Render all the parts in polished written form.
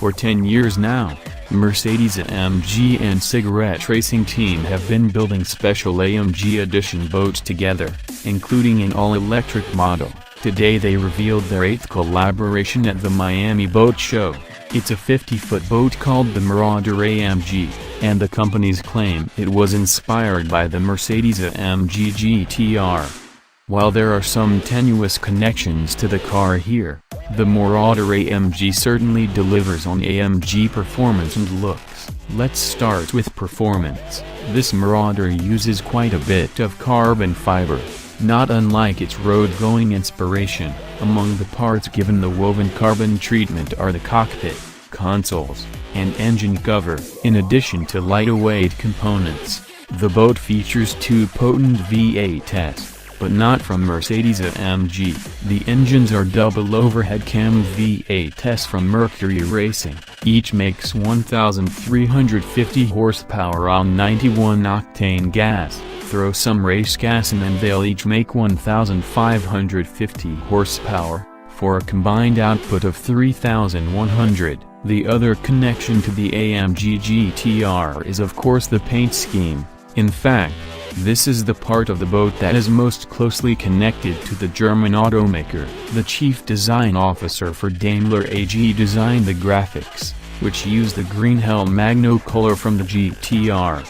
For 10 years now, Mercedes-AMG and Cigarette Racing team have been building special AMG edition boats together, including an all-electric model. Today they revealed their 8th collaboration at the Miami Boat Show. It's a 50-foot boat called the Marauder AMG, and the companies claim it was inspired by the Mercedes-AMG GTR. While there are some tenuous connections to the car here, the Marauder AMG certainly delivers on AMG performance and looks. Let's start with performance. This Marauder uses quite a bit of carbon fiber, not unlike its road-going inspiration. Among the parts given the woven carbon treatment are the cockpit, consoles, and engine cover. In addition to lightweight components, the boat features two potent V8s. But not from Mercedes-AMG. The engines are double overhead cam V8s from Mercury Racing. Each makes 1,350 horsepower on 91 octane gas. Throw some race gas in and they'll each make 1,550 horsepower, for a combined output of 3,100. The other connection to the AMG GTR is of course the paint scheme. In fact, this is the part of the boat that is most closely connected to the German automaker. The chief design officer for Daimler AG designed the graphics, which use the green helm magno color from the GTR.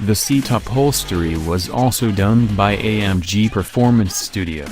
The seat upholstery was also done by AMG Performance Studio.